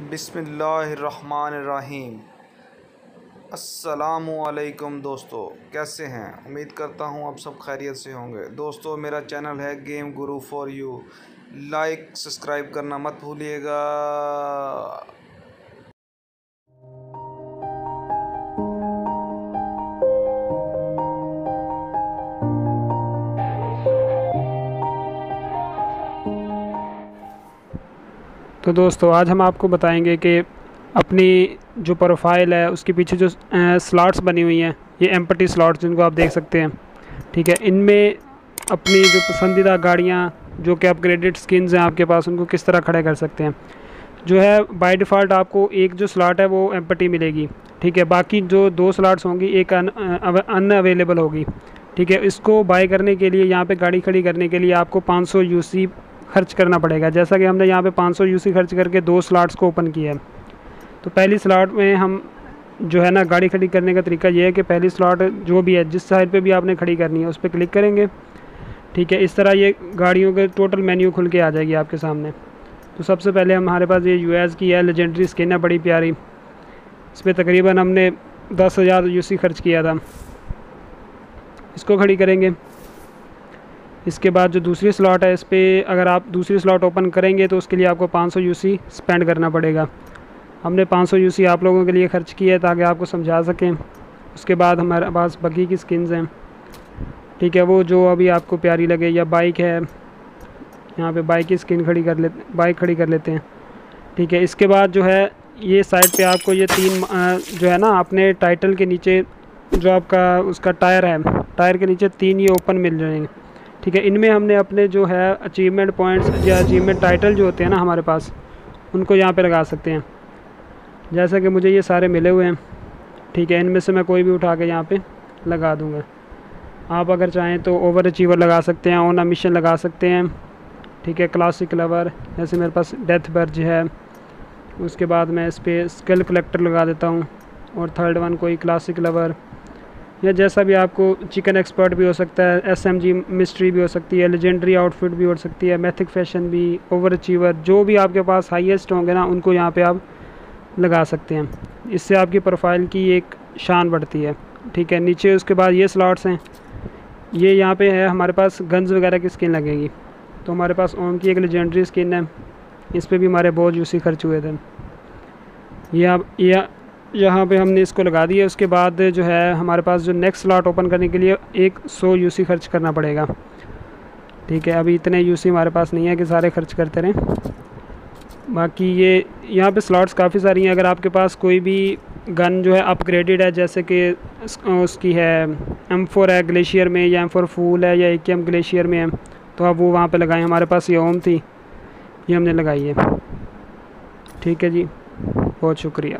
बिस्मिल्लाहिर्रहमानिर्रहीम। अस्सलामुअलैकुम दोस्तों, कैसे हैं? उम्मीद करता हूं आप सब खैरियत से होंगे। दोस्तों, मेरा चैनल है game Guru for you, like subscribe करना मत भूलिएगा। तो दोस्तों, आज हम आपको बताएंगे कि अपनी जो प्रोफाइल है उसके पीछे जो स्लॉट्स बनी हुई हैं, ये एम्प्टी स्लॉट्स जिनको आप देख सकते हैं, ठीक है। इनमें अपनी जो पसंदीदा गाड़ियाँ जो कि अपग्रेडेड स्किन्स हैं आपके पास, उनको किस तरह खड़े कर सकते हैं। जो है बाय डिफ़ॉल्ट आपको एक जो स्लॉट है वो एम्प्टी मिलेगी, ठीक है। बाकी जो दो स्लॉट्स होंगी, एक अनअवेलेबल होगी, ठीक है। इसको बाय करने के लिए, यहाँ पे गाड़ी खड़ी करने के लिए आपको 500 यूसी खर्च करना पड़ेगा। जैसा कि हमने यहाँ पे 500 यूसी खर्च करके दो स्लॉट्स को ओपन किया है। तो पहली स्लॉट में हम जो है ना, गाड़ी खड़ी करने का तरीका ये है कि पहली स्लॉट जो भी है, जिस साइड पे भी आपने खड़ी करनी है, उस पर क्लिक करेंगे, ठीक है। इस तरह ये गाड़ियों के टोटल मेन्यू खुल के आ जाएगी आपके सामने। तो सबसे पहले हमारे पास ये यूएस की है लेजेंडरी स्किन है, बड़ी प्यारी। इस पर तकरीबन हमने 10,000 यूसी खर्च किया था। इसको खड़ी करेंगे। इसके बाद जो दूसरी स्लॉट है, इस पर अगर आप दूसरी स्लॉट ओपन करेंगे तो उसके लिए आपको 500 यूसी स्पेंड करना पड़ेगा। हमने 500 यूसी आप लोगों के लिए ख़र्च किया है ताकि आपको समझा सकें। उसके बाद हमारे पास बगी की स्किन्स हैं, ठीक है, वो जो अभी आपको प्यारी लगे। या बाइक है, यहाँ पे बाइक की स्किन खड़ी कर लेते हैं, ठीक है। इसके बाद जो है ये साइड पे आपको ये तीन जो है ना, अपने टाइटल के नीचे जो आपका उसका टायर है, टायर के नीचे तीन ये ओपन मिल जाएंगे, ठीक है। इनमें हमने अपने जो है अचीवमेंट पॉइंट्स या अचीवमेंट टाइटल जो होते हैं ना हमारे पास, उनको यहाँ पे लगा सकते हैं। जैसा कि मुझे ये सारे मिले हुए हैं, ठीक है। इनमें से मैं कोई भी उठा के यहाँ पे लगा दूँगा। आप अगर चाहें तो ओवर अचीवर लगा सकते हैं, ऑन अ मिशन लगा सकते हैं, ठीक है। क्लासिक लवर, जैसे मेरे पास डेथ बर्ज है, उसके बाद मैं इस पर स्किल कलेक्टर लगा देता हूँ। और थर्ड वन कोई क्लासिक लवर, या जैसा भी आपको, चिकन एक्सपर्ट भी हो सकता है, एसएमजी मिस्ट्री भी हो सकती है, लेजेंडरी आउटफिट भी हो सकती है, मैथिक फैशन भी, ओवर अचीवर, जो भी आपके पास हाईएस्ट होंगे ना, उनको यहाँ पे आप लगा सकते हैं। इससे आपकी प्रोफाइल की एक शान बढ़ती है, ठीक है। नीचे उसके बाद ये स्लॉट्स हैं, ये यहाँ पे है हमारे पास गन्स वगैरह की स्किन लगेगी। तो हमारे पास ओम की एक लेजेंडरी स्किन है, इस पर भी हमारे बहुत यूसी खर्च हुए थे। यहाँ पे हमने इसको लगा दिया। उसके बाद जो है हमारे पास जो नेक्स्ट स्लॉट ओपन करने के लिए 100 यूसी खर्च करना पड़ेगा, ठीक है। अभी इतने यूसी हमारे पास नहीं है कि सारे खर्च करते रहें। बाकी ये यहाँ पे स्लॉट्स काफ़ी सारी हैं। अगर आपके पास कोई भी गन जो है अपग्रेडेड है, जैसे कि उसकी है M4 है ग्लेशियर में, या M4 फूल है, या AKM ग्लेशियर में है, तो आप वो वहाँ पे लगाएं। हमारे पास ये ओम थी, ये हमने लगाई है, ठीक है जी। बहुत शुक्रिया।